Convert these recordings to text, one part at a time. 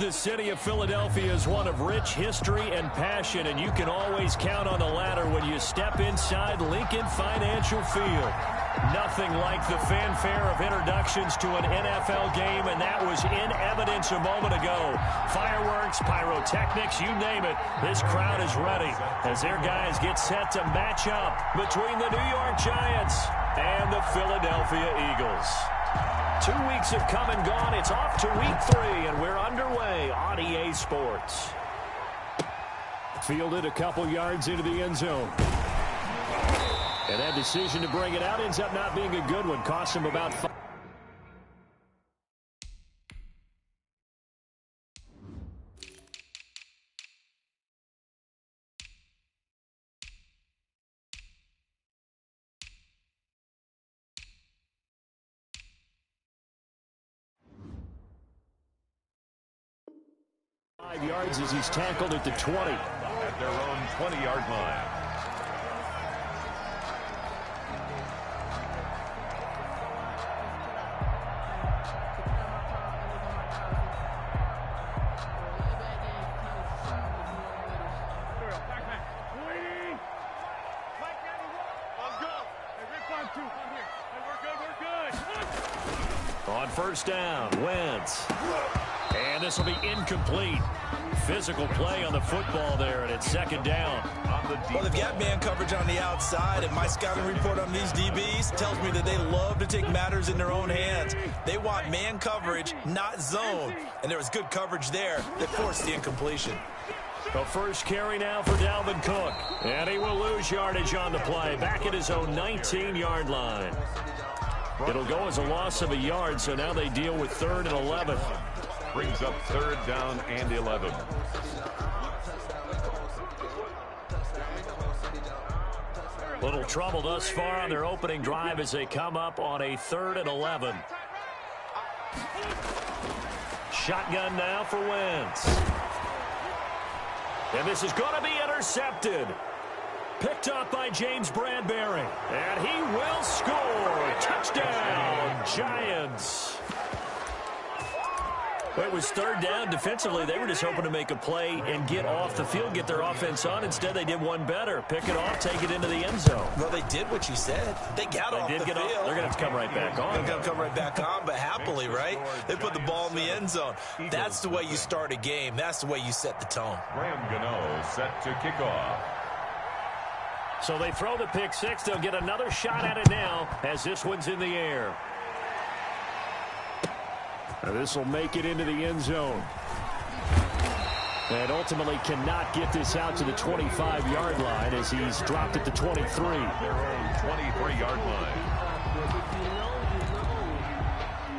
The city of Philadelphia is one of rich history and passion, and you can always count on the latter when you step inside Lincoln Financial Field. Nothing like the fanfare of introductions to an NFL game, and that was in evidence a moment ago. Fireworks, pyrotechnics, you name it. This crowd is ready as their guys get set to match up between the New York Giants and the Philadelphia Eagles. 2 weeks have come and gone. It's off to week 3, and we're underway on EA Sports. Fielded a couple yards into the end zone. And that decision to bring it out ends up not being a good one. Cost him about 5. Yards as he's tackled at the 20. At their own 20-yard line. On first down, Wentz. And this will be incomplete. Physical play on the football there, and it's second down. Well, they've got man coverage on the outside, and my scouting report on these DBs tells me that they love to take matters in their own hands. They want man coverage, not zone. And there was good coverage there that forced the incompletion. The first carry now for Dalvin Cook. And he will lose yardage on the play, back at his own 19-yard line. It'll go as a loss of a yard, so now they deal with 3rd and 11. Brings up 3rd down and 11. Little trouble thus far on their opening drive as they come up on a 3rd and 11. Shotgun now for Wentz. And this is going to be intercepted. Picked up by James Bradbury. And he will score. Touchdown, Giants. It was 3rd down. Defensively, they were just hoping to make a play and get off the field, get their offense on. Instead, they did one better. Pick it off, take it into the end zone. Well, they did what you said. They got off the field. They're going to have to come right back on. They're going to come right back on, but happily, right? They put the ball in the end zone. That's the way you start a game. That's the way you set the tone. Graham Gano set to kick off. So they throw the pick six. They'll get another shot at it now as this one's in the air. Now this will make it into the end zone. And ultimately cannot get this out to the 25-yard line as he's dropped at the 23. Their own 23-yard line.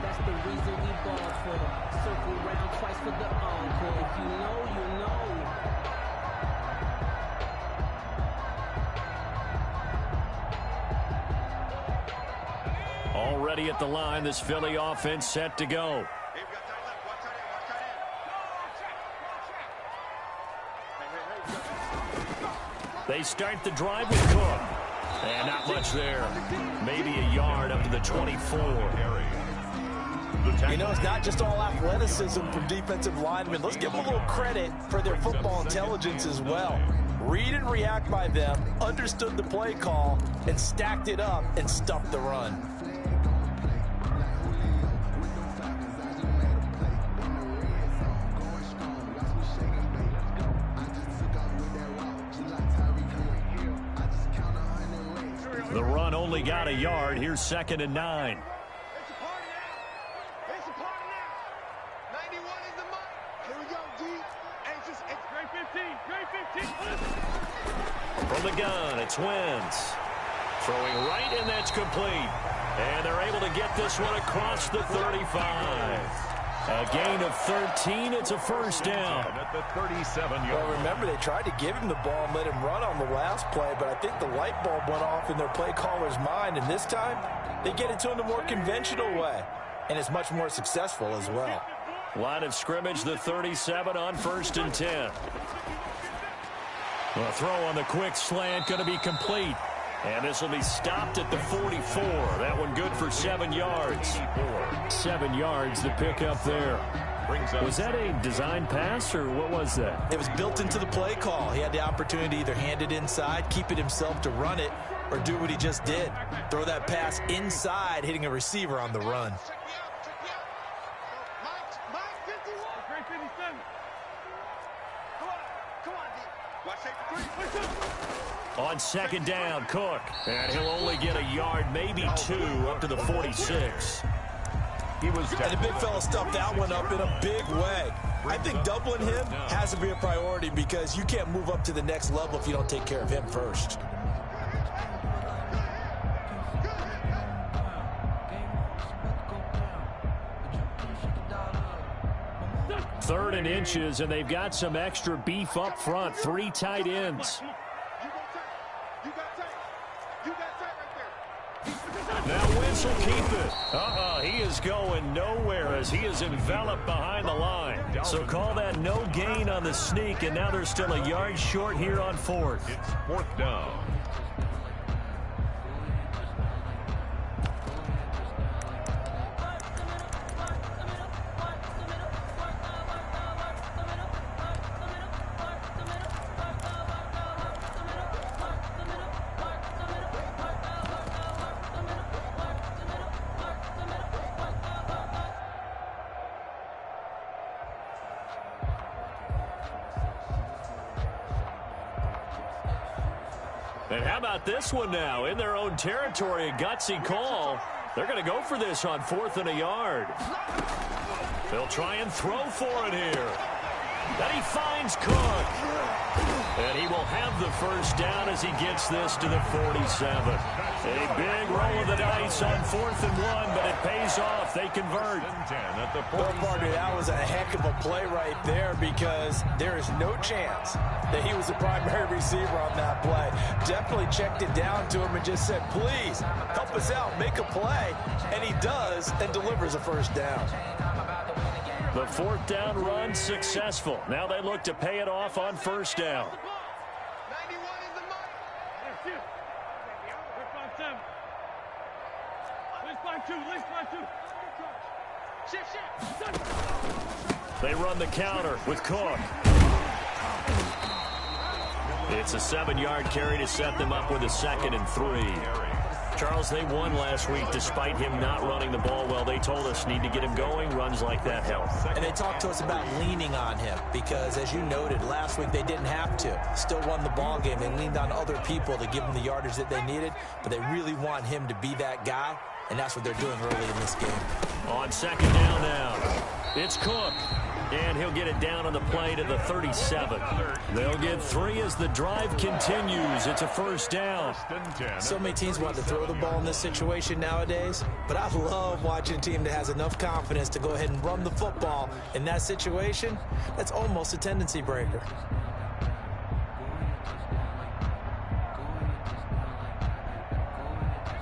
That's the reason we ball for them. Circle round twice for the encore. If you know, you know. Already at the line, this Philly offense set to go. They start the drive with Cook. And not much there. Maybe a yard up to the 24. You know, it's not just all athleticism from defensive linemen. Let's give them a little credit for their football intelligence as well. Read and react by them, understood the play call, and stacked it up and stuffed the run. The run only got a yard. Here's 2nd and 9. From the gun, it's Wentz. Throwing right, and that's complete. And they're able to get this one across the 35. A gain of 13. It's a first down. At the 37-yard. Well, remember, they tried to give him the ball and let him run on the last play, but I think the light bulb went off in their play caller's mind, and this time they get it to him the more conventional way, and it's much more successful as well. Line of scrimmage, the 37 on 1st and 10. A throw on the quick slant going to be complete. And this will be stopped at the 44. That one good for 7 yards. 7 yards, the pickup there. Was that a design pass, or what was that? It was built into the play call. He had the opportunity to either hand it inside, keep it himself to run it, or do what he just did. Throw that pass inside, hitting a receiver on the run. On second down, Cook. And he'll only get a yard, maybe 2, up to the 46. And the big fella stuffed that one up in a big way. I think doubling him has to be a priority because you can't move up to the next level if you don't take care of him first. Third and inches, and they've got some extra beef up front. 3 tight ends. Now Wentz will keep it. He is going nowhere as he is enveloped behind the line. So call that no gain on the sneak, and now they're still a yard short here on 4th. It's 4th down. And how about this one now? In their own territory, a gutsy call. They're going to go for this on 4th and a yard. They'll try and throw for it here. And he finds Cook. And he will have the first down as he gets this to the 47. A big roll of the dice on 4th and 1, but it pays off. They convert. That was a heck of a play right there because there is no chance that he was the primary receiver on that play. Definitely checked it down to him and just said, please, help us out, make a play. And he does and delivers a first down. The 4th down run successful. Now they look to pay it off on 1st down. They run the counter with Cook. It's a 7-yard carry to set them up with a 2nd and 3. Charles, they won last week despite him not running the ball well. They told us need to get him going. Runs like that help. And they talked to us about leaning on him because, as you noted, last week they didn't have to. Still won the ball game. They leaned on other people to give them the yardage that they needed, but they really want him to be that guy, and that's what they're doing early in this game. On 2nd down now, it's Cook. And he'll get it down on the play to the 37. They'll get 3 as the drive continues. It's a 1st down. So many teams want to throw the ball in this situation nowadays, but I love watching a team that has enough confidence to go ahead and run the football in that situation. That's almost a tendency breaker.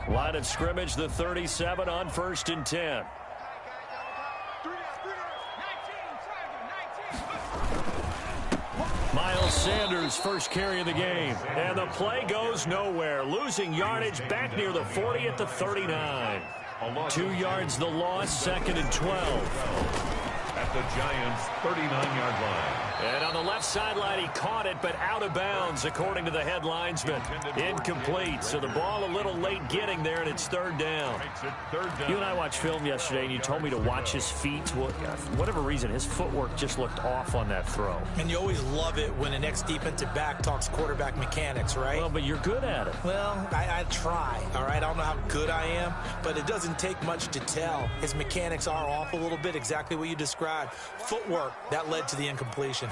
Line of scrimmage, the 37 on 1st and 10. Miles Sanders, first carry of the game. And the play goes nowhere. Losing yardage back near the 40 at the 39. 2 yards the loss, 2nd and 12. At the Giants' 39-yard line. And on the left sideline, he caught it, but out of bounds, according to the head linesman. Incomplete, so the ball a little late getting there, and it's 3rd down. You and I watched film yesterday, and you told me to watch his feet. For whatever reason, his footwork just looked off on that throw. And you always love it when an ex-defensive back talks quarterback mechanics, right? Well, but you're good at it. Well, I try, all right? I don't know how good I am, but it doesn't take much to tell. His mechanics are off a little bit, exactly what you described. Footwork, that led to the incompletion.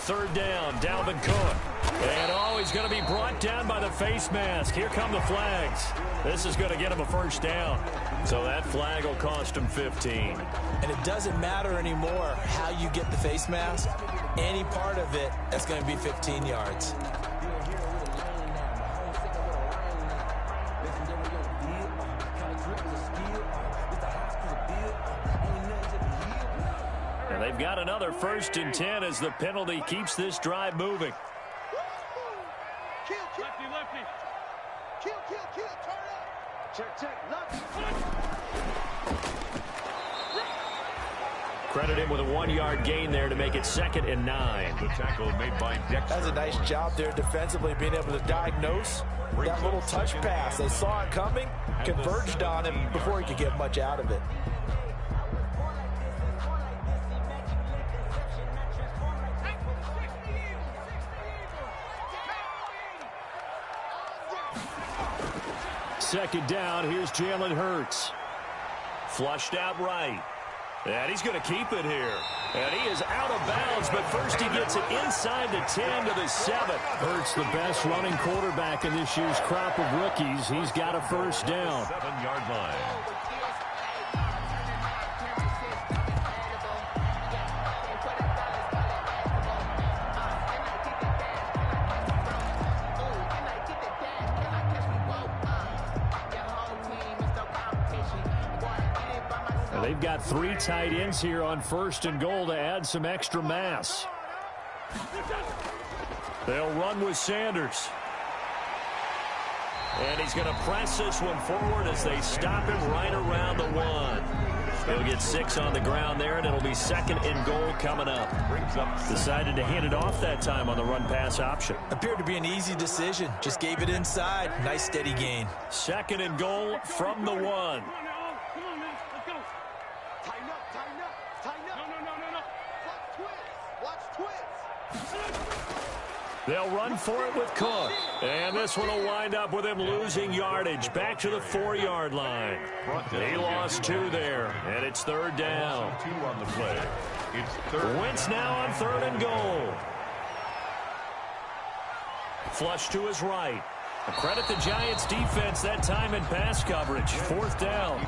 3rd down, Dalvin Cook. And he's going to be brought down by the face mask. Here come the flags. This is going to get him a 1st down. So that flag will cost him 15. And it doesn't matter anymore how you get the face mask. Any part of it, that's going to be 15 yards. And they've got another 1st and 10 as the penalty keeps this drive moving. Lefty. Kill, turn up. Check, left. Credit him with a 1-yard gain there to make it 2nd and 9. The tackle made by Dexter. That's a nice job there defensively, being able to diagnose that little touch pass. They saw it coming, converged on him before he could get much out of it. Second down, here's Jalen Hurts. Flushed out right. And he's going to keep it here. And he is out of bounds, but first he gets it inside the 10 to the 7. Hurts the best running quarterback in this year's crop of rookies. He's got a first down. 7-yard line. They've got 3 tight ends here on 1st and goal to add some extra mass. They'll run with Sanders. And he's going to press this one forward as they stop him right around the 1. He'll get 6 on the ground there, and it'll be 2nd and goal coming up. Decided to hand it off that time on the run-pass option. Appeared to be an easy decision. Just gave it inside. Nice steady gain. 2nd and goal from the 1. They'll run for it with Cook. And this one will wind up with him losing yardage. Back to the 4-yard line. He lost 2 there. And it's 3rd down. 2 on the play. It's 3rd. Wentz now on 3rd and goal. Flush to his right. Credit the Giants defense that time in pass coverage. 4th down.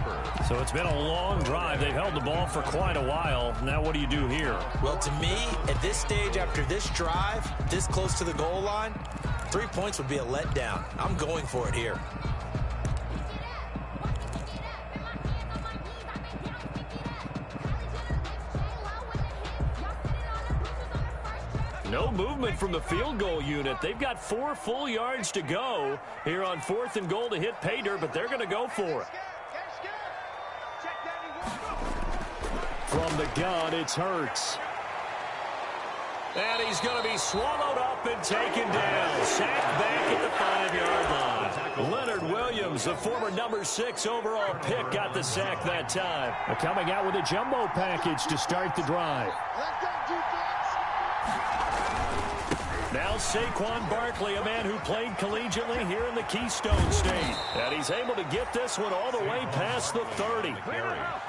So it's been a long drive. They've held the ball for quite a while. Now what do you do here? Well, to me, at this stage after this drive, this close to the goal line, 3 points would be a letdown. I'm going for it here. No movement from the field goal unit. They've got 4 full yards to go here on 4th and goal to hit pay dirt, but they're going to go for it. From the gun, it's Hurts. And he's going to be swallowed up and taken down. Sacked back at the 5-yard line. Leonard Williams, the former number 6 overall pick, got the sack that time. Coming out with a jumbo package to start the drive. Now Saquon Barkley, a man who played collegiately here in the Keystone State. And he's able to get this one all the way past the 30.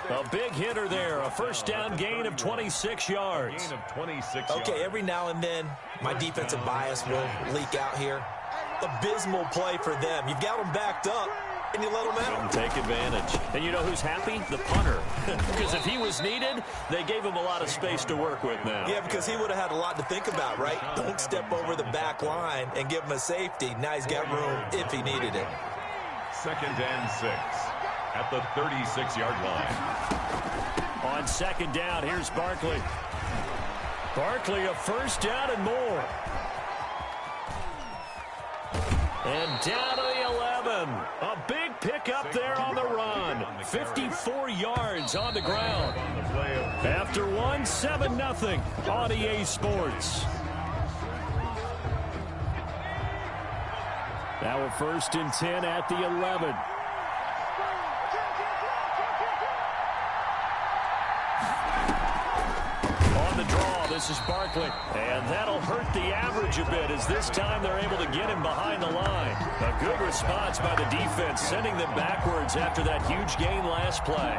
A big hitter there, a first down gain of 26 yards. Okay, every now and then my defensive bias will leak out here. Abysmal play for them. You've got them backed up, and you let them out. Couldn't take advantage. And you know who's happy? The punter. Because if he was needed, they gave him a lot of space to work with now. Yeah, because he would have had a lot to think about, right? Don't step over the back line and give him a safety. Now he's got room if he needed it. 2nd and 6 at the 36-yard line. On 2nd down, here's Barkley. Barkley, a first down and more. And down to the 11. A big pickup there on the run. 54 yards on the ground. After 7-0 on EA Sports. Now a 1st and 10 at the 11. On the draw, this is Barkley. And that'll hurt the average a bit as this time they're able to get him behind the line. A good response by the defense, sending them backwards after that huge gain last play.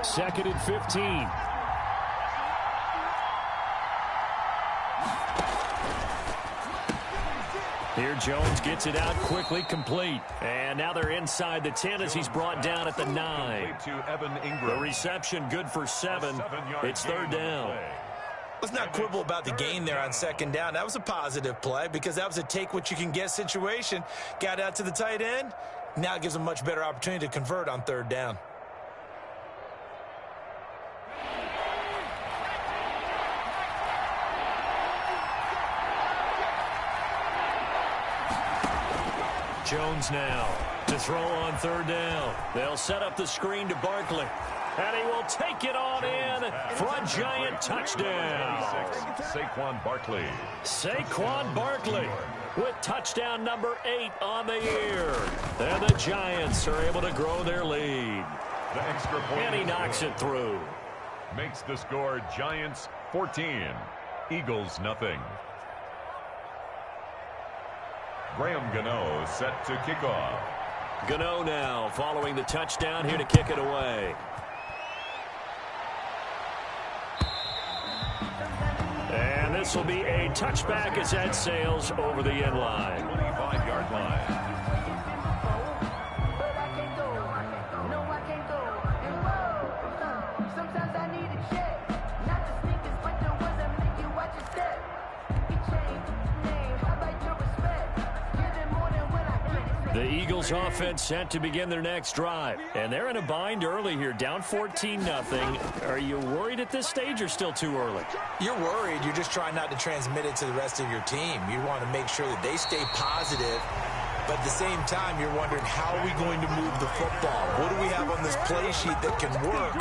2nd and 15. Here Jones gets it out quickly, complete. And now they're inside the 10 as he's brought down at the 9. The reception good for 7. It's 3rd down. Let's not quibble about the gain there on 2nd down. That was a positive play because that was a take-what-you-can-get situation. Got out to the tight end. Now it gives them a much better opportunity to convert on 3rd down. Jones now. To throw on third down. They'll set up the screen to Barkley. And he will take it on in for a giant touchdown. Saquon Barkley. Saquon Barkley with touchdown number 8 on the year. And the Giants are able to grow their lead. The extra point. And he knocks it through. Makes the score Giants 14, Eagles nothing. Graham Gano set to kick off. Gano now following the touchdown here to kick it away. And this will be a touchback as that sails over the end line. 25-yard line. The Eagles offense set to begin their next drive. And they're in a bind early here, down 14-0. Are you worried at this stage or still too early? You're worried. You're just trying not to transmit it to the rest of your team. You want to make sure that they stay positive. But at the same time, you're wondering, how are we going to move the football? What do we have on this play sheet that can work?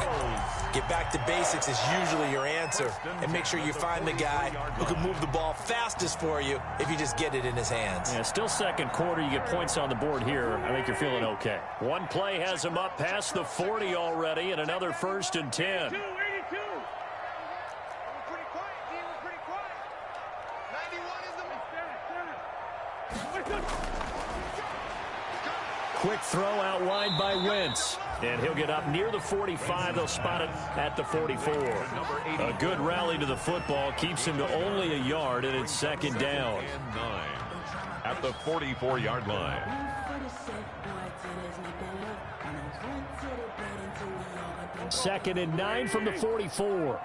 Get back to basics is usually your answer. And make sure you find the guy who can move the ball fastest for you if you just get it in his hands. Yeah, still second quarter. You get points on the board here. I think you're feeling okay. One play has him up past the 40 already, and another 1st and 10. 82. Pretty quiet, team. Pretty quiet. 91 is the... Quick throw out wide by Wentz. And he'll get up near the 45. They'll spot it at the 44. A good rally to the football keeps him to only a yard, and it's second down. And 9 at the 44-yard line. 2nd and 9 from the 44.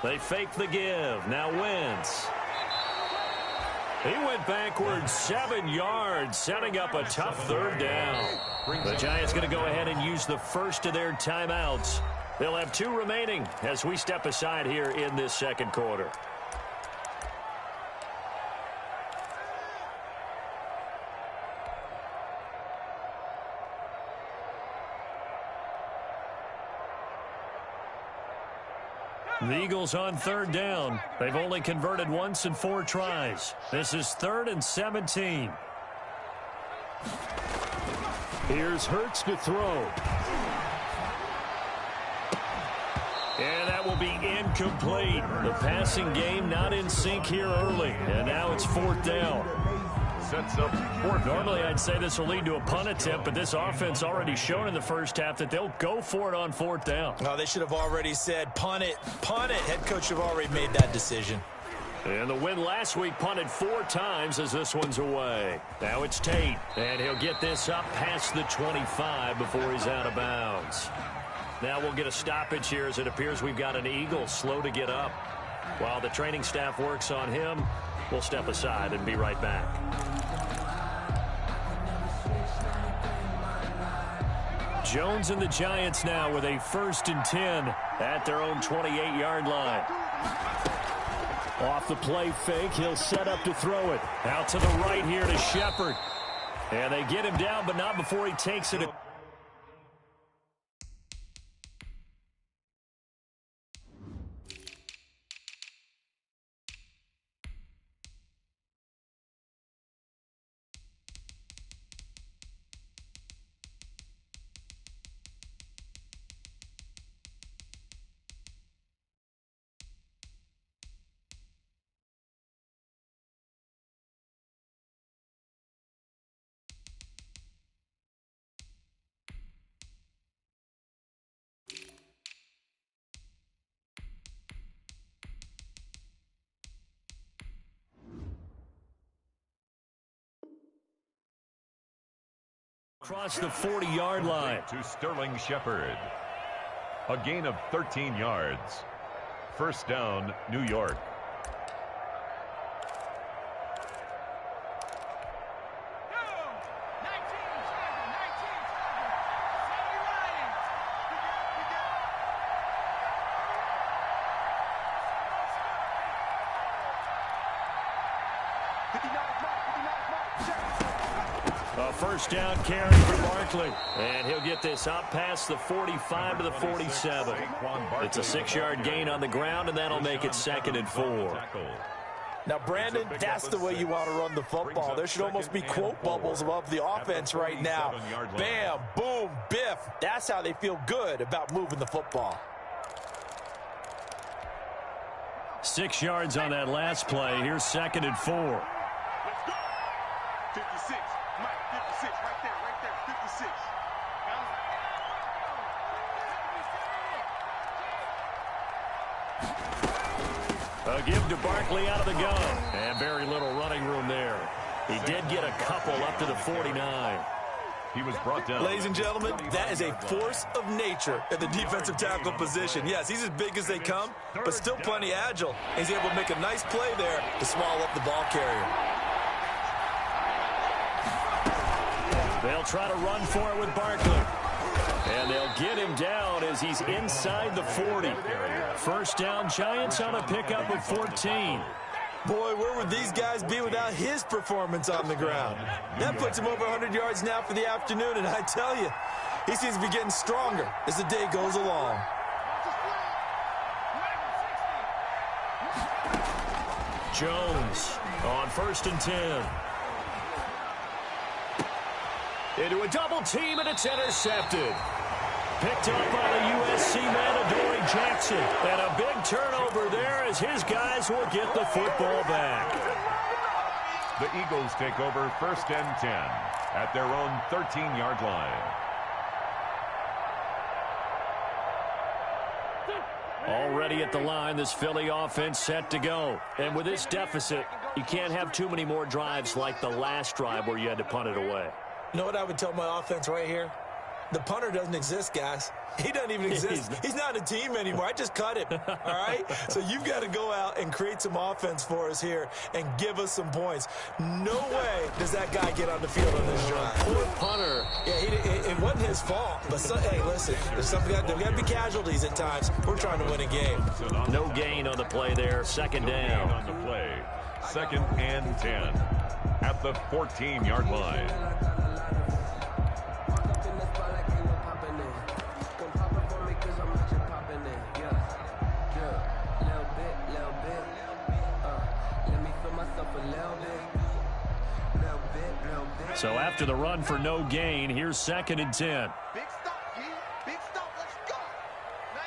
They fake the give. Now Wentz. He went backwards 7 yards, setting up a tough 3rd down. The Giants going to go ahead and use the first of their timeouts. They'll have 2 remaining as we step aside here in this second quarter. The Eagles on 3rd down. They've only converted once in 4 tries. This is 3rd and 17. Here's Hurts to throw. And that will be incomplete. The passing game not in sync here early. And now it's 4th down. Sets up 4th. Normally I'd say this will lead to a punt attempt, but this offense already shown in the first half that they'll go for it on 4th down. Well, they should have already said, punt it, punt it. Head coach should have already made that decision. And the win last week punted 4 times as this one's away. Now it's Tate, and he'll get this up past the 25 before he's out of bounds. Now we'll get a stoppage here as it appears we've got an Eagle slow to get up. While the training staff works on him, we'll step aside and be right back. Jones and the Giants now with a 1st and 10 at their own 28-yard line. Off the play fake, he'll set up to throw it. Out to the right here to Shepard. And they get him down, but not before he takes it. Across the 40-yard line. To Sterling Shepard. A gain of 13 yards. 1st down, New York. A first down carry for Barkley. And he'll get this up past the 45 to the 47. It's a 6-yard gain on the ground, and that'll make it 2nd and 4. Now, Brandon, that's the way you want to run the football. There should almost be quote bubbles above the offense right now. Bam, boom, biff. That's how they feel good about moving the football. 6 yards on that last play. Here's 2nd and 4. Let's go. 56. Mike, 56. Right there. 56. A give to Barkley out of the gun. And very little running room there. He did get a couple up to the 49. He was brought down. Ladies and gentlemen, that is a force of nature at the defensive tackle position. Yes, he's as big as they come, but still plenty agile. He's able to make a nice play there to swallow up the ball carrier. They'll try to run for it with Barkley. And they'll get him down as he's inside the 40. First down, Giants on a pickup of 14. Boy, where would these guys be without his performance on the ground? That puts him over 100 yards now for the afternoon, and I tell you, he seems to be getting stronger as the day goes along. Jones on 1st and 10. Into a double team, and it's intercepted. Picked up by the USC man, Adoree Jackson. And a big turnover there as his guys will get the football back. The Eagles take over 1st and 10 at their own 13-yard line. Already at the line, this Philly offense set to go. And with this deficit, you can't have too many more drives like the last drive where you had to punt it away. You know what I would tell my offense right here? The punter doesn't exist, guys. He doesn't even exist. He's not a team anymore. I just cut him, all right? So you've got to go out and create some offense for us here and give us some points. No way does that guy get on the field on this drive. Poor punter. Yeah, it wasn't his fault. But, hey, listen, there's got to be casualties at times. We're trying to win a game. No gain on the play there. 2nd down. On the play. 2nd and 10 at the 14-yard line. So after the run for no gain, here's 2nd and 10. Big stop, G. Big stop. Let's go.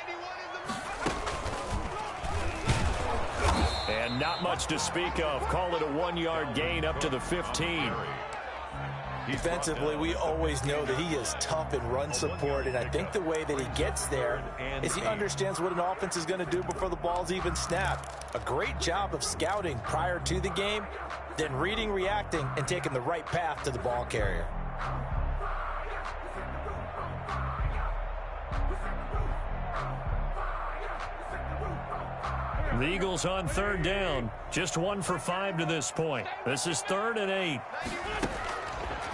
91 is the And not much to speak of. Call it a 1-yard gain up to the 15. Defensively, we always know that he is tough in run support, and I think the way that he gets there is he understands what an offense is going to do before the ball's even snapped. A great job of scouting prior to the game, then reading, reacting, and taking the right path to the ball carrier. The Eagles on 3rd down. Just 1 for 5 to this point. This is 3rd and 8.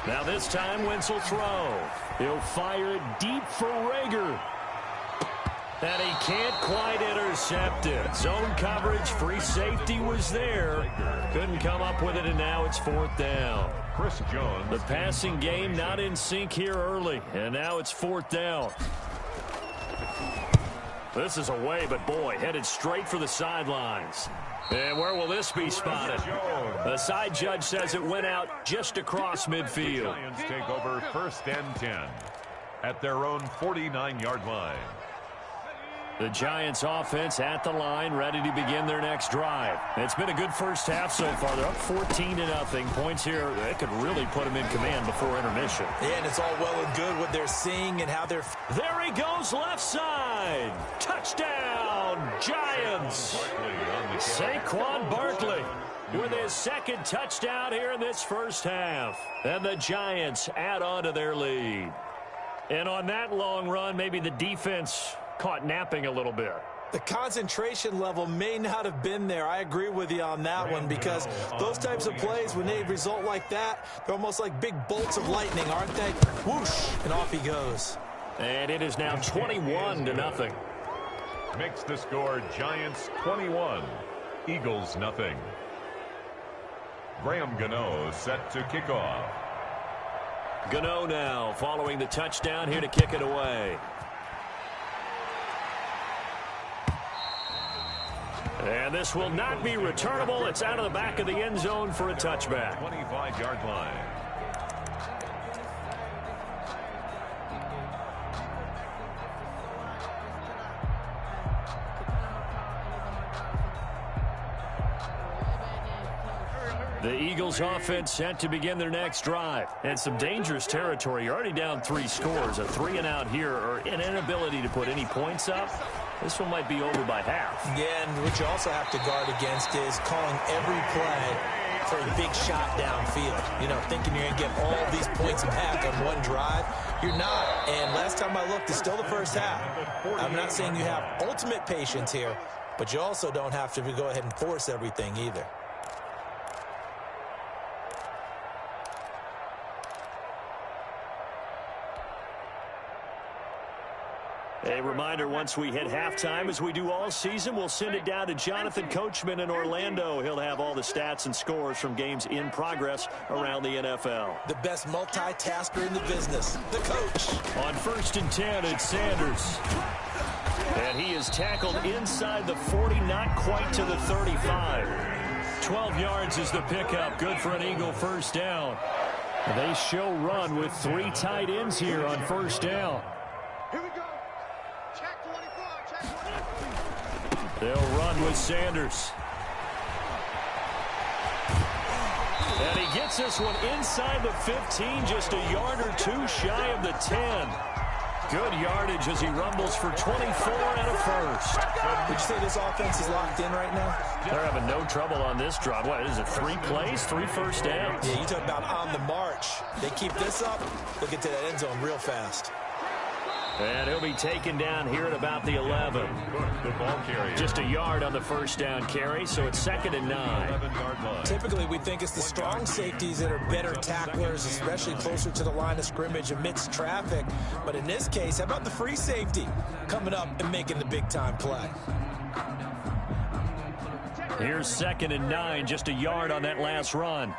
Now this time, Wentz will throw. He'll fire it deep for Rager. And he can't quite intercept it. Zone coverage, free safety was there. Couldn't come up with it, and now it's 4th down. Chris Jones. The passing game not in sync here early, and now it's 4th down. This is away, but boy, headed straight for the sidelines. And where will this be spotted? The side judge says it went out just across midfield. Giants take over 1st and 10 at their own 49-yard line. The Giants offense at the line, ready to begin their next drive. It's been a good first half so far. They're up 14-0. Points here, they could really put them in command before intermission. Yeah, and it's all well and good what they're seeing and how they're... There he goes, left side. Touchdown, Giants. Saquon Barkley with his 2nd touchdown here in this first half. And the Giants add on to their lead. And on that long run, maybe the defense caught napping a little bit. The concentration level may not have been there. I agree with you on that one, because those types of plays, when they result like that, they're almost like big bolts of lightning, aren't they? Whoosh, and off he goes. And it is now 21-0. Makes the score Giants 21, Eagles nothing. Graham Gano set to kick off. Gano now following the touchdown here to kick it away. And this will not be returnable. It's out of the back of the end zone for a touchback. 25-yard line. The Eagles offense set to begin their next drive. And some dangerous territory. You're already down 3 scores. A 3-and-out here or an inability to put any points up. This one might be over by half. Yeah, and what you also have to guard against is calling every play for a big shot downfield. You know, thinking you're going to get all these points back on one drive. You're not. And last time I looked, it's still the first half. I'm not saying you have ultimate patience here, but you also don't have to go ahead and force everything either. A reminder, once we hit halftime, as we do all season, we'll send it down to Jonathan Coachman in Orlando. He'll have all the stats and scores from games in progress around the NFL. The best multitasker in the business, the coach. On 1st and 10, it's Sanders. And he is tackled inside the 40, not quite to the 35. 12 yards is the pickup. Good for an Eagle first down. They show run with 3 tight ends here on first down. Here we go. Check 24. Check 24. They'll run with Sanders. And he gets this one inside the 15, just a yard or 2 shy of the 10. Good yardage as he rumbles for 24 and a first. Would you say this offense is locked in right now? They're having no trouble on this drive. What is it, 3 plays, 3 first downs? Yeah, you talk about on the march. They keep this up, they'll get to that end zone real fast. And he'll be taken down here at about the 11. The ball carrier. Just a yard on the first down carry, so it's 2nd and 9. 11-yard line. Typically, we think it's the strong safeties that are better tacklers, especially closer to the line of scrimmage amidst traffic. But in this case, how about the free safety coming up and making the big-time play? Here's 2nd and 9, just a yard on that last run.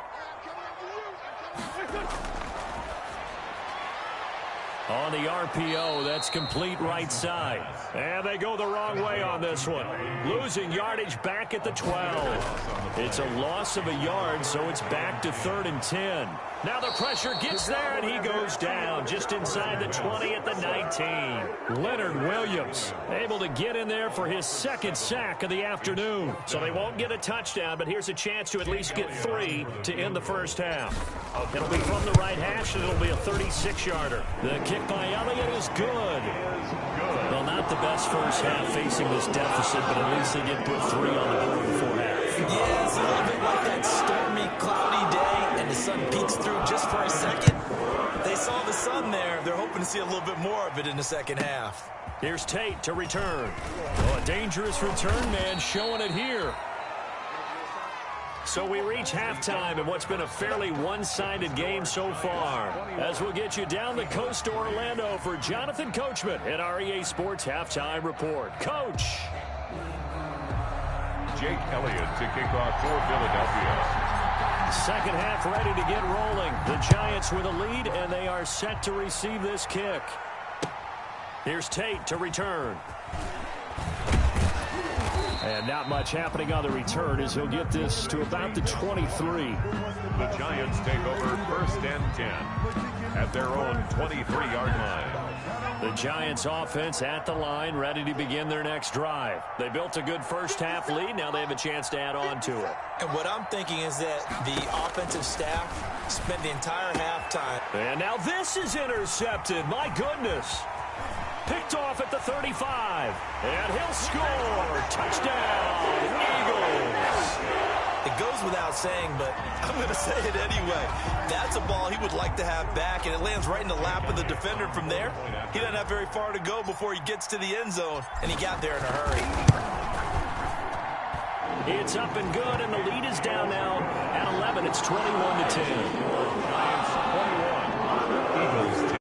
On the RPO, that's complete right side. And they go the wrong way on this one. Losing yardage back at the 12. It's a loss of a yard, so it's back to 3rd and 10. Now the pressure gets there, and he goes down just inside the 20 at the 19. Leonard Williams able to get in there for his 2nd sack of the afternoon. So they won't get a touchdown, but here's a chance to at least get 3 to end the first half. It'll be from the right hash, and it'll be a 36-yarder. The kick by Elliott is good. Well, not the best first half facing this deficit, but at least they did put 3 on the board before half. Yeah, it's a little bit like that stormy, cloudy day, and the sun peeks through just for a second. They saw the sun there. They're hoping to see a little bit more of it in the second half. Here's Tate to return. Oh, a dangerous return man showing it here. So we reach halftime in what's been a fairly one-sided game so far. As we'll get you down the coast to Orlando for Jonathan Coachman at our EA Sports Halftime Report. Coach. Jake Elliott to kick off for Philadelphia. Second half ready to get rolling. The Giants with a lead, and they are set to receive this kick. Here's Tate to return. And not much happening on the return as he'll get this to about the 23. The Giants take over 1st and 10 at their own 23-yard line. The Giants offense at the line, ready to begin their next drive. They built a good first half lead. Now they have a chance to add on to it. And what I'm thinking is that the offensive staff spent the entire halftime. And now this is intercepted. My goodness. Picked off at the 35. And he'll score. Touchdown, Eagles. It goes without saying, but I'm going to say it anyway. That's a ball he would like to have back, and it lands right in the lap of the defender from there. He doesn't have very far to go before he gets to the end zone, and he got there in a hurry. It's up and good, and the lead is down now at 11. It's 21-10. Giants 21. Eagles 10.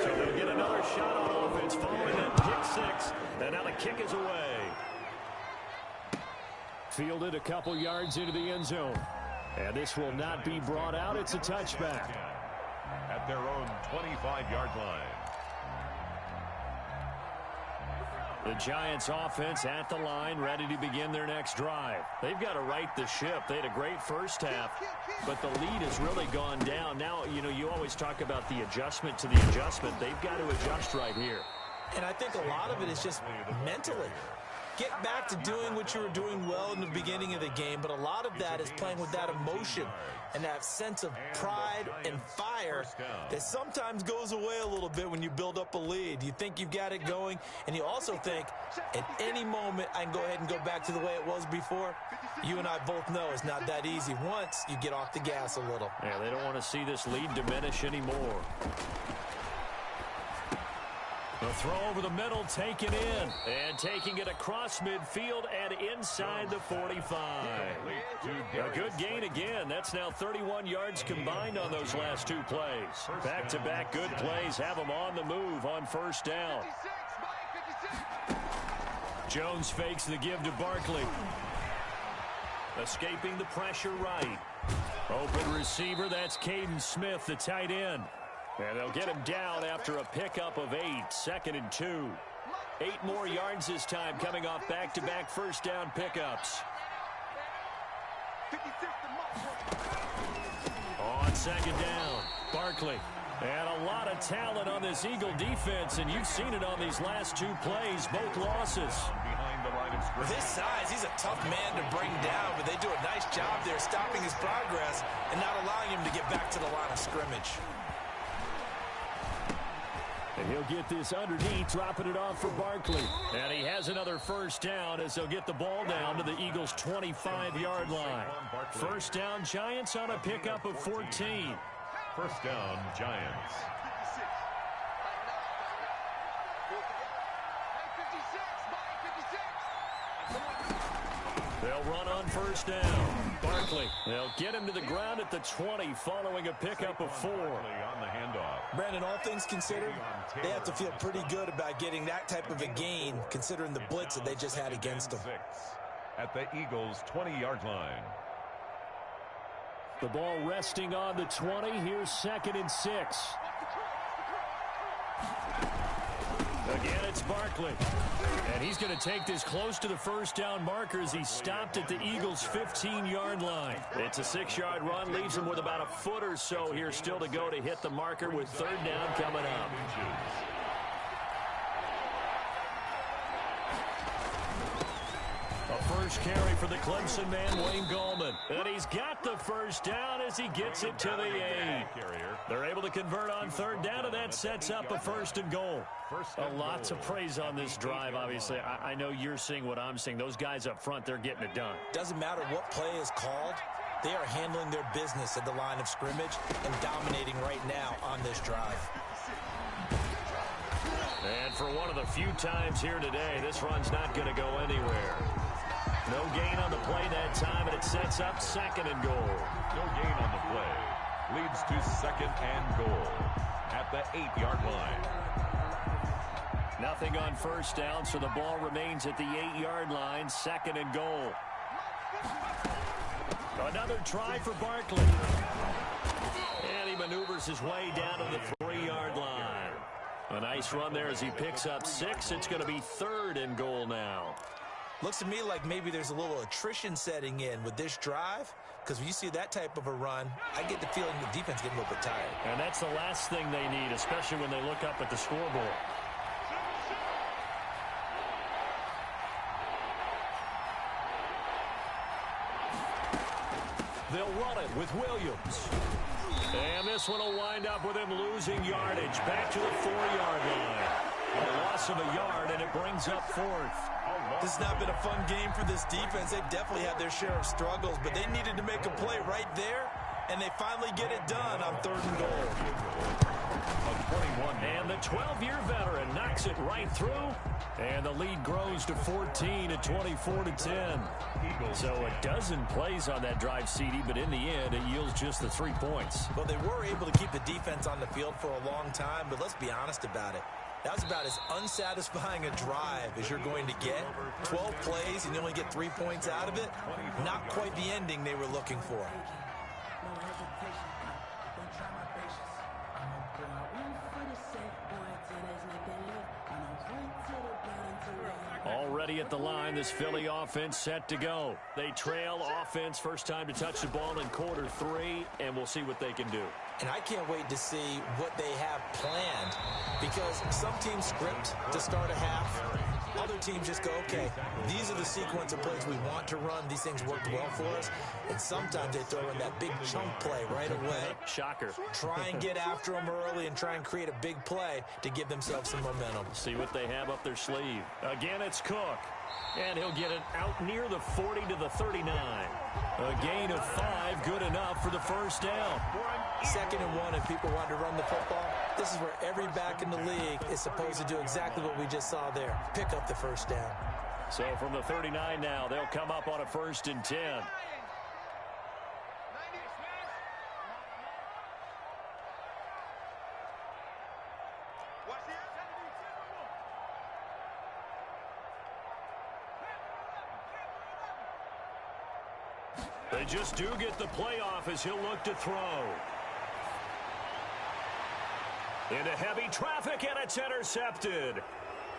So they'll get another shot on offense. kick is away. Fielded a couple yards into the end zone. And this will not be brought out. It's a touchback. At their own 25-yard line. The Giants offense at the line, ready to begin their next drive. They've got to right the ship. They had a great first half, but the lead has really gone down. Now, you always talk about the adjustment to the adjustment. They've got to adjust right here. And I think a lot of it is just mentally. Get back to doing what you were doing well in the beginning of the game, but a lot of that is playing with that emotion and that sense of pride and fire that sometimes goes away a little bit when you build up a lead. You think you've got it going, and you also think at any moment I can go ahead and go back to the way it was before. You and I both know it's not that easy once you get off the gas a little. Yeah, they don't want to see this lead diminish anymore. The throw over the middle, taken in, and taking it across midfield and inside the 45. A good gain again. That's now 31 yards combined on those last two plays. Back-to-back good plays have them on the move on first down. Jones fakes the give to Barkley. Escaping the pressure right. Open receiver, that's Caden Smith, the tight end. And they'll get him down after a pickup of 8, 2nd and 2. 8 more yards this time coming off back-to-back first down pickups. On second down, Barkley. And a lot of talent on this Eagle defense, and you've seen it on these last two plays, both losses. With his size, he's a tough man to bring down, but they do a nice job there stopping his progress and not allowing him to get back to the line of scrimmage. And he'll get this underneath, dropping it off for Barkley. And he has another first down as they'll get the ball down to the Eagles' 25-yard line. First down, Giants on a pickup of 14. First down, Giants. They'll run on first down. Barkley, they'll get him to the ground at the 20 following a pickup of 4. On the handoff. Brandon, all things considered, they have to feel pretty good about getting that type of a gain considering the blitz that they just had against them. At the Eagles' 20-yard line. The ball resting on the 20. Here's 2nd and 6. Again, it's Barkley. And he's going to take this close to the first down marker as he stopped at the Eagles' 15-yard line. It's a 6-yard run, leaves him with about a foot or so here still to go to hit the marker with third down coming up. A first carry for the Clemson man, Wayne Gallman. And he's got the first down as he gets it to the 8. They're able to convert on third down, and that sets up a 1st and goal. A lot to praise on this drive, obviously. I know you're seeing what I'm seeing. Those guys up front, they're getting it done. Doesn't matter what play is called. They are handling their business at the line of scrimmage and dominating right now on this drive. And for one of the few times here today, this run's not going to go anywhere. No gain on the play that time, and it sets up 2nd and goal. No gain on the play. Leads to 2nd and goal at the 8-yard line. Nothing on first down, so the ball remains at the 8-yard line, 2nd and goal. Another try for Barkley. And he maneuvers his way down to the 3-yard line. A nice run there as he picks up 6. It's going to be 3rd and goal now. Looks to me like maybe there's a little attrition setting in with this drive, because when you see that type of a run, I get the feeling the defense getting a little bit tired. And that's the last thing they need, especially when they look up at the scoreboard. They'll run it with Williams. And this one will wind up with him losing yardage. Back to the 4-yard line. A loss of a yard, and it brings up 4th. This has not been a fun game for this defense. They've definitely had their share of struggles, but they needed to make a play right there, and they finally get it done on 3rd and goal. And the 12-year veteran knocks it right through, and the lead grows to 14 at 24-10. So a dozen plays on that drive, CD, but in the end, it yields just the 3 points. Well, they were able to keep the defense on the field for a long time, but let's be honest about it. That was about as unsatisfying a drive as you're going to get. 12 plays and you only get 3 points out of it. Not quite the ending they were looking for. Already at the line, this Philly offense set to go. They trail offense, first time to touch the ball in quarter 3, and we'll see what they can do. And I can't wait to see what they have planned, because some teams script to start a half. Other teams just go, okay, these are the sequence of plays we want to run. These things worked well for us. And sometimes they throw in that big chunk play right away. Shocker. Try and get after them early and try and create a big play to give themselves some momentum. See what they have up their sleeve. Again, it's Cook. And he'll get it out near the 40 to the 39. A gain of 5, good enough for the first down. 2nd and 1, and people want to run the football. This is where every back in the league is supposed to do exactly what we just saw there. Pick up the first down. So from the 39 now, they'll come up on a 1st and 10. They just do get the playoff as he'll look to throw. Into heavy traffic, and it's intercepted.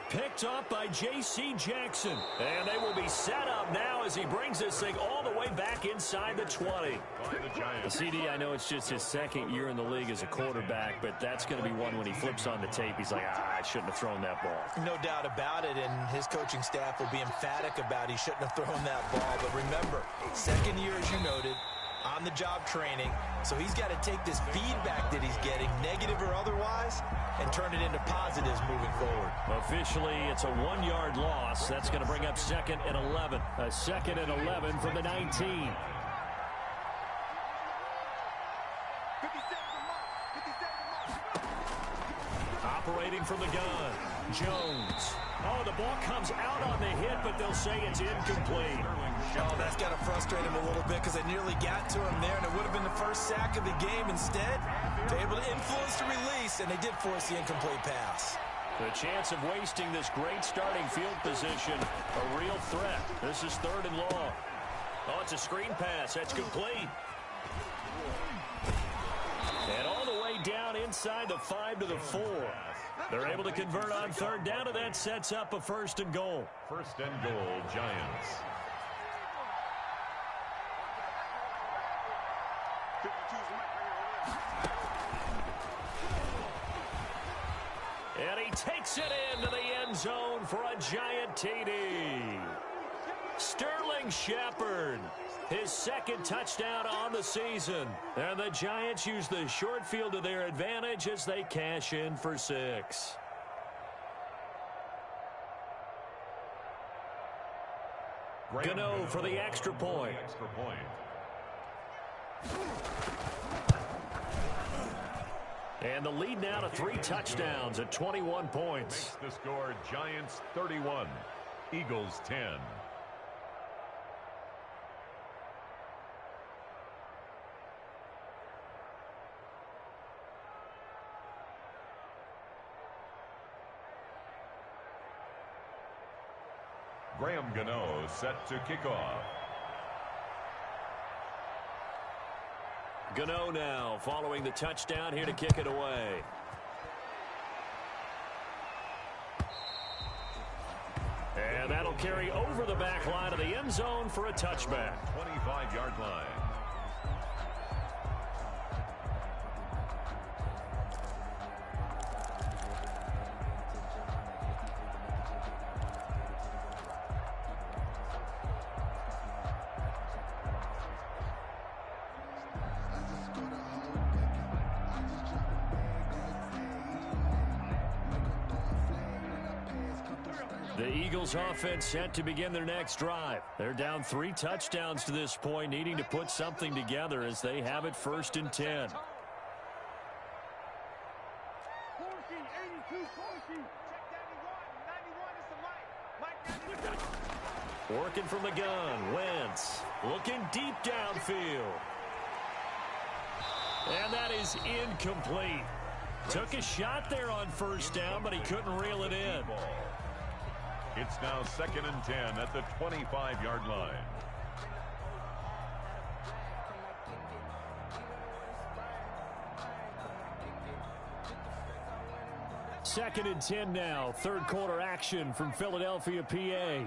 Picked up by J.C. Jackson. And they will be set up now as he brings this thing all the way back inside the 20. CD, I know it's just his 2nd year in the league as a quarterback, but that's going to be one when he flips on the tape. He's like, I shouldn't have thrown that ball. No doubt about it, and his coaching staff will be emphatic about he shouldn't have thrown that ball. But remember, 2nd year, as you noted, on-the-job training. So he's got to take this feedback that he's getting, negative or otherwise, and turn it into positives moving forward. Officially, it's a 1-yard loss. That's going to bring up 2nd and 11. A 2nd and 11 from the 19. Operating from the gun, Jones. Oh, the ball comes out on the hit, but they'll say it's incomplete. Oh, that's got to frustrate him a little bit because they nearly got to him there, and it would have been the first sack of the game. Instead, they're able to influence the release, and they did force the incomplete pass. The chance of wasting this great starting field position, a real threat. This is 3rd and long. Oh, it's a screen pass. That's complete. And all the way down inside the 5 to the 4. They're able to convert on 3rd down, and that sets up a 1st and goal. 1st and goal, Giants. And he takes it into the end zone for a giant TD. Sterling Shepard, his 2nd touchdown on the season. And the Giants use the short field to their advantage as they cash in for 6. Gano for the extra point. And the lead now to 3 touchdowns at 21 points. Makes the score Giants 31, Eagles 10. Graham Gano set to kick off. Gano now following the touchdown here to kick it away. And that'll carry over the back line of the end zone for a touchback. 25-yard line. The Eagles offense set to begin their next drive. They're down 3 touchdowns to this point, needing to put something together as they have it 1st and 10. Working from the gun, Wentz looking deep downfield. And that is incomplete. Took a shot there on first down, but he couldn't reel it in. It's now 2nd and 10 at the 25-yard line. 2nd and 10 now. Third quarter action from Philadelphia, PA.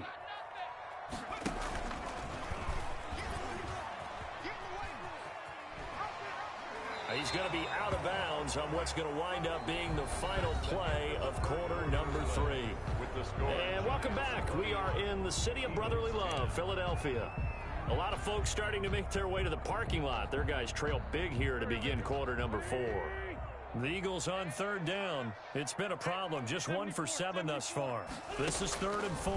He's going to be out of bounds on what's going to wind up being the final play of quarter number 3. And welcome back. We are in the city of brotherly love, Philadelphia. A lot of folks starting to make their way to the parking lot. Their guys trail big here to begin quarter number 4. The Eagles on third down. It's been a problem. Just 1 for 7 thus far. This is 3rd and 4.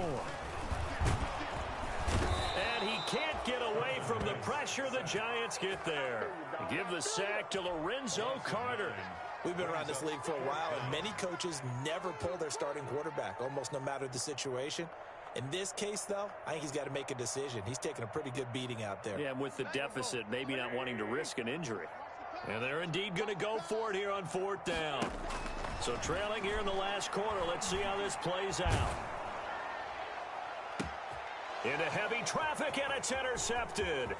And he can't get away from the pressure. The Giants get there. Give the sack to Lorenzo Carter. We've been around this league for a while, and many coaches never pull their starting quarterback, almost no matter the situation. In this case, though, I think he's got to make a decision. He's taking a pretty good beating out there. Yeah, and with the deficit, maybe not wanting to risk an injury. And they're indeed going to go for it here on 4th down. So trailing here in the last quarter, let's see how this plays out. Into heavy traffic, and it's intercepted.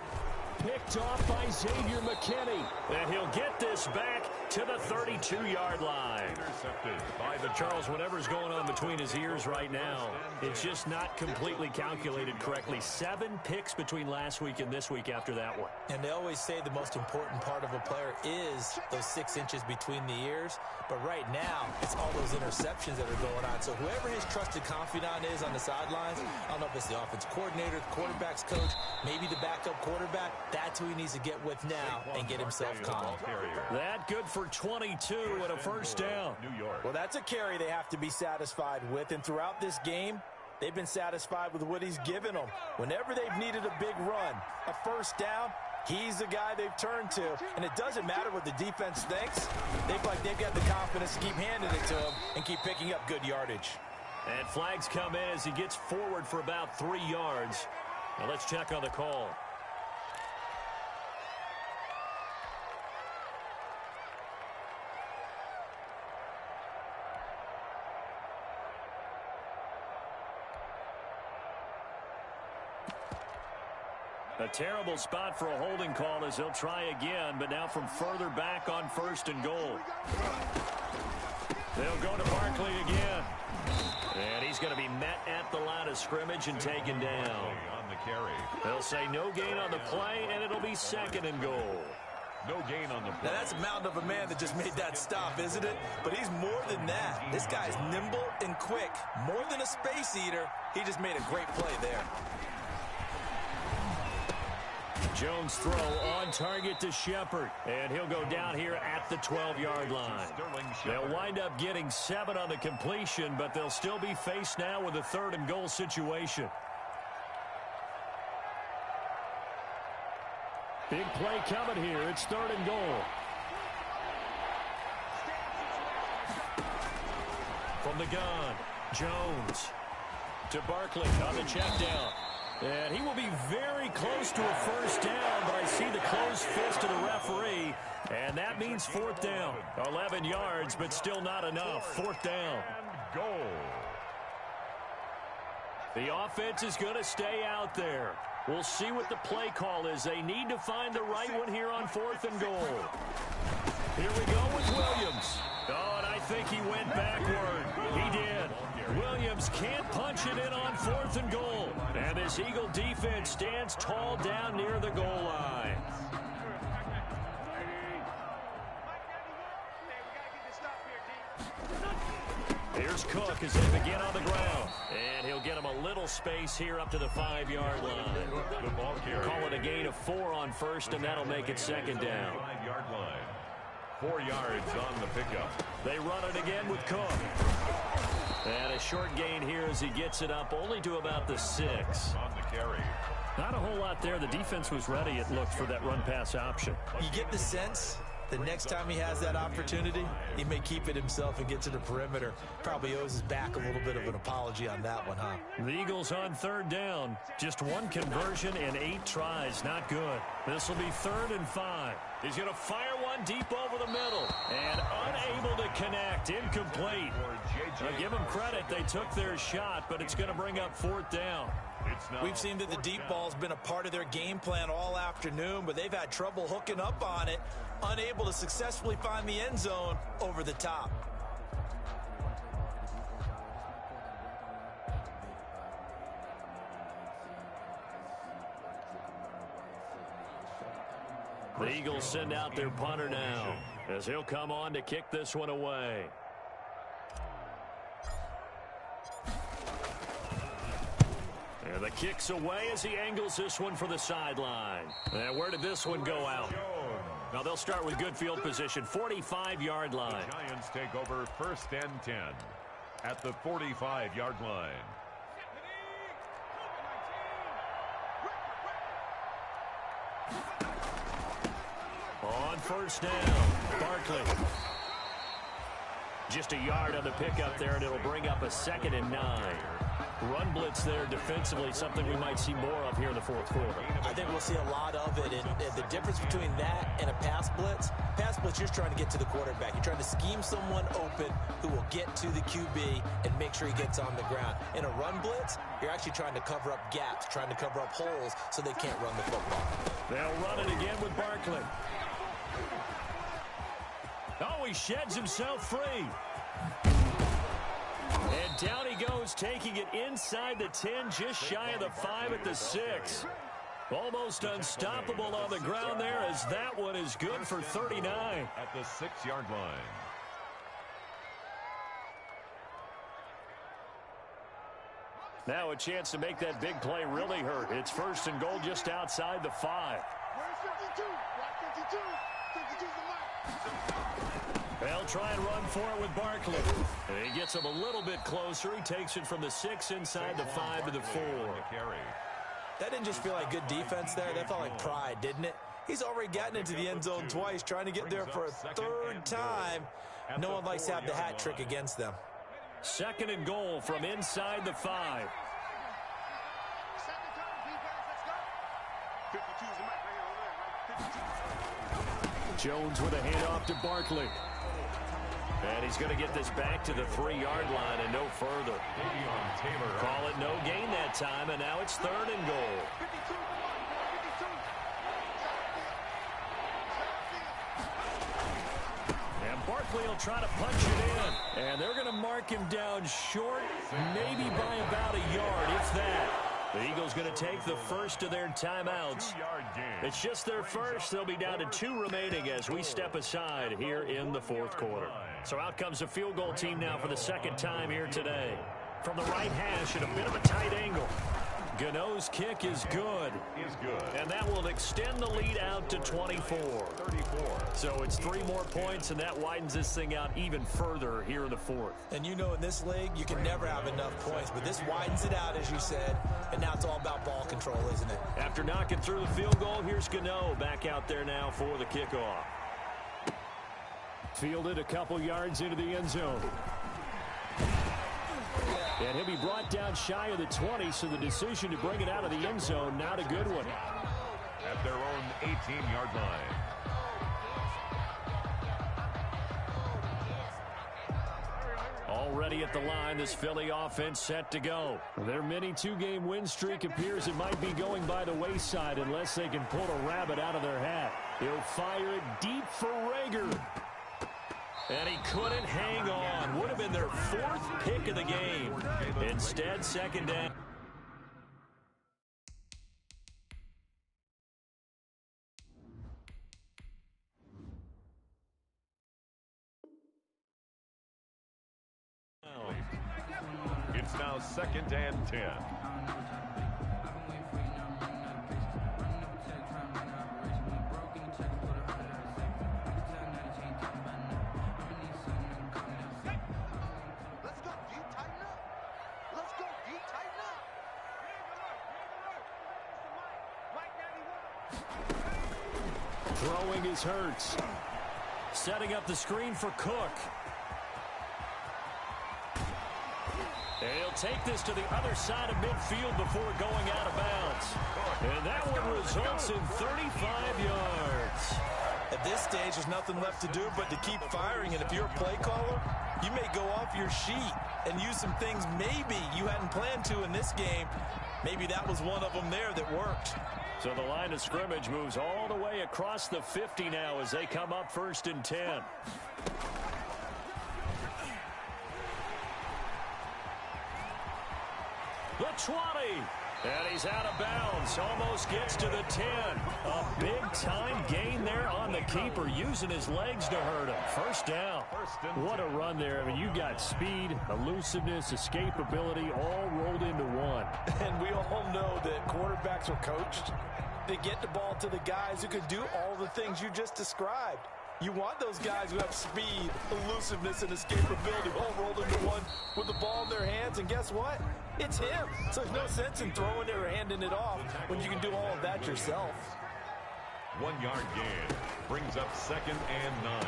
Picked off by Xavier McKinney. And he'll get this back to the 32-yard line. Intercepted by the Charles, whatever's going on between his ears right now, it's just not completely calculated correctly. 7 picks between last week and this week after that one. And they always say the most important part of a player is those 6 inches between the ears. But right now, it's all those interceptions that are going on. So whoever his trusted confidant is on the sidelines, I don't know if it's the offense coordinator, the quarterback's coach, maybe the backup quarterback, that's who he needs to get with now and get himself calm. That good for 22 and a first down. Well, that's a carry they have to be satisfied with. And throughout this game, they've been satisfied with what he's given them. Whenever they've needed a big run, a first down, he's the guy they've turned to. And it doesn't matter what the defense thinks. They feel like they've got the confidence to keep handing it to him and keep picking up good yardage. And flags come in as he gets forward for about 3 yards. Now let's check on the call. A terrible spot for a holding call as they'll try again, but now from further back on 1st and goal. They'll go to Barkley again. And he's going to be met at the line of scrimmage and taken down. On the carry. They'll say no gain on the play, and it'll be 2nd and goal. No gain on the play. Now that's a mountain of a man that just made that stop, isn't it? But he's more than that. This guy's nimble and quick. More than a space eater, he just made a great play there. Jones throw on target to Shepard, and he'll go down here at the 12-yard line. They'll wind up getting 7 on the completion, but they'll still be faced now with a 3rd and goal situation. Big play coming here. It's 3rd and goal. From the gun, Jones to Barkley on the check down. And he will be very close to a first down, but I see the closed fist of the referee, and that means 4th down. 11 yards, but still not enough. 4th down. Goal. The offense is going to stay out there. We'll see what the play call is. They need to find the right one here on 4th and goal. Here we go with Williams. Oh, and I think he went backward. He did. Williams can't punch it in on 4th and goal. And this Eagle defense stands tall down near the goal line. Here's Cook as they begin on the ground. And he'll get him a little space here up to the 5-yard line. The ball carrier. Call it a gain of 4 on 1st, and that'll make it 2nd down. 5-yard line. 4 yards on the pickup. They run it again with Cook. And a short gain here as he gets it up only to about the 6. On the carry. Not a whole lot there. The defense was ready, it looked, for that run-pass option. You get the sense the next time he has that opportunity, he may keep it himself and get to the perimeter. Probably owes his back a little bit of an apology on that one, huh? The Eagles on 3rd down. Just 1 conversion and 8 tries. Not good. This will be 3rd and 5. He's going to fire one deep over the middle. And unable to to connect. Incomplete. Now, give them credit. They took their shot, but it's going to bring up fourth down. We've seen that the deep ball's been a part of their game plan all afternoon, but they've had trouble hooking up on it, unable to successfully find the end zone over the top. The Eagles send out their punter now as he'll come on to kick this one away. And the kick's away as he angles this one for the sideline. And where did this one go out? Now they'll start with good field position, 45-yard line. The Giants take over 1st and 10 at the 45-yard line. On first down, Barkley. Just a yard on the pickup there, and it'll bring up a 2nd and 9. Run blitz there defensively, something we might see more of here in the fourth quarter. I think we'll see a lot of it, and the difference between that and a pass blitz, you're just trying to get to the quarterback. You're trying to scheme someone open who will get to the QB and make sure he gets on the ground. In a run blitz, you're actually trying to cover up gaps, trying to cover up holes so they can't run the football. They'll run it again with Barkley. Oh, he sheds himself free. And down he goes, taking it inside the 10, just shy of the 5 at the 6. Almost unstoppable on the ground there, as that one is good for 39. At the 6-yard line. Now a chance to make that big play really hurt. It's 1st and goal just outside the 5. They'll try and run for it with Barkley. And he gets him a little bit closer. He takes it from the 6 inside the 5 to the 4. That didn't just feel like good defense there. That felt like pride, didn't it? He's already gotten into the end zone twice, trying to get there for a 3rd time. No one likes to have the hat trick against them. 2nd and goal from inside the 5. Jones with a handoff to Barkley. And he's going to get this back to the 3-yard line and no further. Call it no gain that time, and now it's 3rd and goal. And Barkley will try to punch it in. And they're going to mark him down short, maybe by about a yard, if that. The Eagles going to take the first of their timeouts. It's just their first. They'll be down to 2 remaining as we step aside here in the fourth quarter. So out comes the field goal team now for the 2nd time here today. From the right hash at a bit of a tight angle. Gano's kick is good. And that will extend the lead out to 24. So it's 3 more points, and that widens this thing out even further here in the 4th. And you know in this league, you can never have enough points, but this widens it out, as you said, and now it's all about ball control, isn't it? After knocking through the field goal, here's Gano back out there now for the kickoff. Fielded a couple yards into the end zone. And he'll be brought down shy of the 20, so the decision to bring it out of the end zone, not a good one. At their own 18-yard line. Already at the line, this Philly offense set to go. Their mini 2-game win streak appears it might be going by the wayside unless they can pull a rabbit out of their hat. He'll fire it deep for Rager. And he couldn't hang on. Would have been their 4th pick of the game. Instead, 2nd down. It's now 2nd and 10. Throwing is Hurts. Setting up the screen for Cook. And he'll take this to the other side of midfield before going out of bounds. And that one results in 35 yards. At this stage, there's nothing left to do but to keep firing, and if you're a play caller, you may go off your sheet and use some things maybe you hadn't planned to in this game. Maybe that was one of them there that worked. So the line of scrimmage moves all the way across the 50 now as they come up 1st and 10. The 20. And he's out of bounds. Almost gets to the 10. A big-time gain there on the keeper, using his legs to hurt him. 1st down. What a run there. I mean, you got speed, elusiveness, escapability, all rolled into one. And we all know that quarterbacks are coached. They get the ball to the guys who can do all the things you just described. You want those guys who have speed, elusiveness, and escapability all rolled into one with the ball in their hands. And guess what? It's him. So there's no sense in throwing it or handing it off when you can do all of that yourself. 1-yard gain brings up 2nd and 9.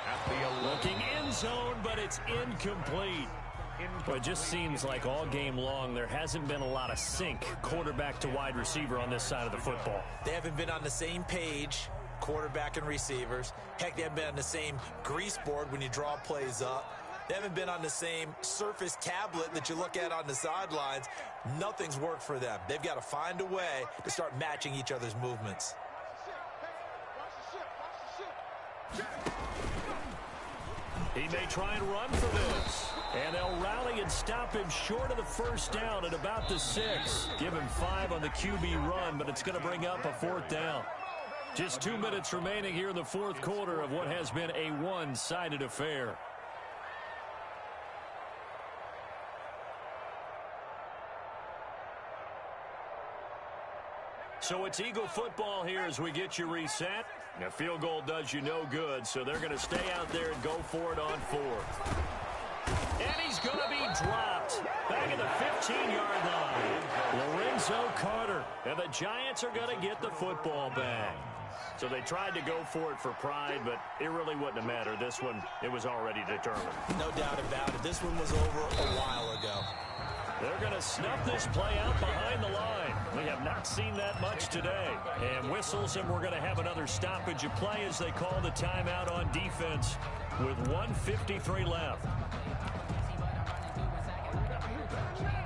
At the 11. Looking end zone, but it's incomplete. Well, it just seems like all game long there hasn't been a lot of sync quarterback to wide receiver on this side of the football. They haven't been on the same page, quarterback and receivers. Heck, they haven't been on the same grease board when you draw plays up. They haven't been on the same surface tablet that you look at on the sidelines. Nothing's worked for them. They've got to find a way to start matching each other's movements. He may try and run for this. And they'll rally and stop him short of the 1st down at about the 6. Give him 5 on the QB run, but it's going to bring up a 4th down. Just 2 minutes remaining here in the 4th quarter of what has been a one-sided affair. So it's Eagle football here as we get you reset. A field goal does you no good, so they're going to stay out there and go for it on 4th. And he's going to be dropped back at the 15-yard line. Lorenzo Carter. And the Giants are going to get the football back. So they tried to go for it for pride, but it really wouldn't have mattered. This one, it was already determined. No doubt about it. This one was over a while ago. They're going to snuff this play out behind the line. We have not seen that much today. And whistles, and we're going to have another stoppage of play as they call the timeout on defense with 1:53 left.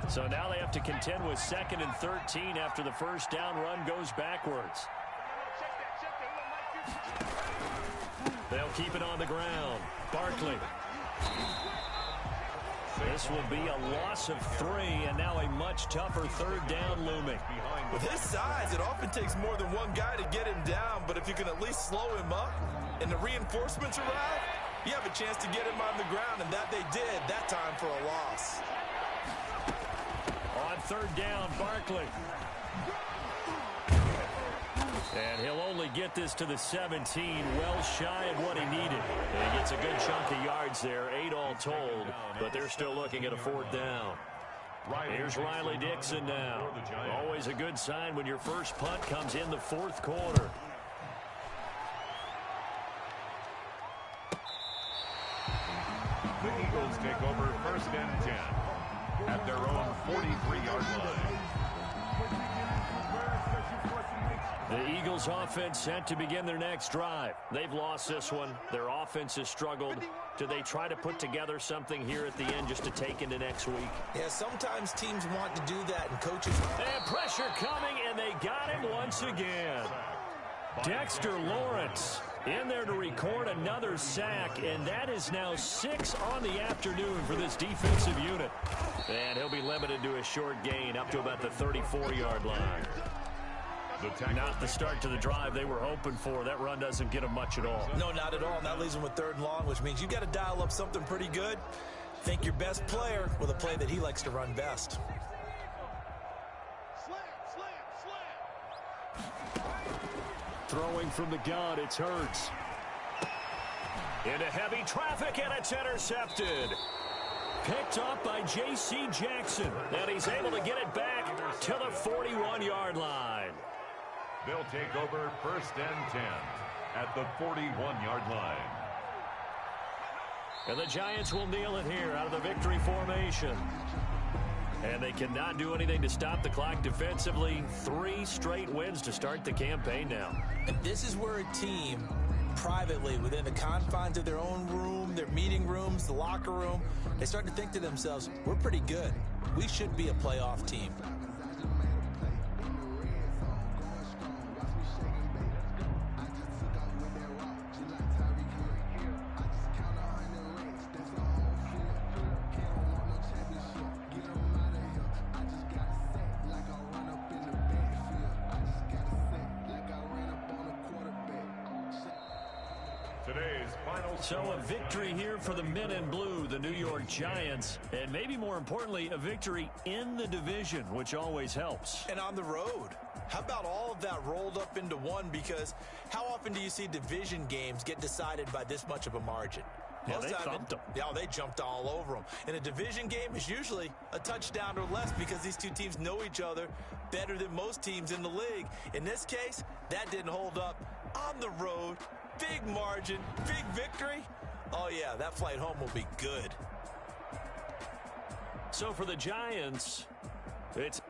So now they have to contend with 2nd and 13 after the 1st down run goes backwards. They'll keep it on the ground. Barkley. This will be a loss of 3, and now a much tougher 3rd down looming. With his size, it often takes more than one guy to get him down, but if you can at least slow him up and the reinforcements arrive, you have a chance to get him on the ground, and that they did that time for a loss. On 3rd down, Barkley. And he'll only get this to the 17, well shy of what he needed. And he gets a good chunk of yards there, 8 all told, but they're still looking at a 4th down. Here's Riley Dixon now. Always a good sign when your first punt comes in the 4th quarter. The Eagles take over 1st and 10 at their own 43-yard line. The Eagles offense set to begin their next drive. They've lost this one. Their offense has struggled. Do they try to put together something here at the end just to take into next week? Yeah, sometimes teams want to do that, and coaches... And pressure coming, and they got him once again. Dexter Lawrence in there to record another sack, and that is now 6 on the afternoon for this defensive unit. And he'll be limited to a short gain up to about the 34-yard line. Not the start to the drive they were hoping for. That run doesn't get them much at all. No, not at all. And that leaves them with 3rd and long, which means you got to dial up something pretty good. Think your best player with a play that he likes to run best. Throwing from the gun, it's Hurts. Into heavy traffic, and it's intercepted. Picked up by J.C. Jackson. And he's able to get it back to the 41-yard line. They'll take over 1st and 10 at the 41-yard line. And the Giants will kneel it here out of the victory formation. And they cannot do anything to stop the clock defensively. 3 straight wins to start the campaign now. And this is where a team privately within the confines of their own room, their meeting rooms, the locker room, they start to think to themselves, we're pretty good. We should be a playoff team. So a victory here for the men in blue, the New York Giants, and maybe more importantly, a victory in the division, which always helps. And on the road. How about all of that rolled up into one? Because how often do you see division games get decided by this much of a margin? Yeah, they thumped them. Yeah, they jumped all over them. And a division game is usually a touchdown or less because these two teams know each other better than most teams in the league. In this case, that didn't hold up. On the road, big margin, big victory. Oh, yeah, that flight home will be good. So for the Giants, it's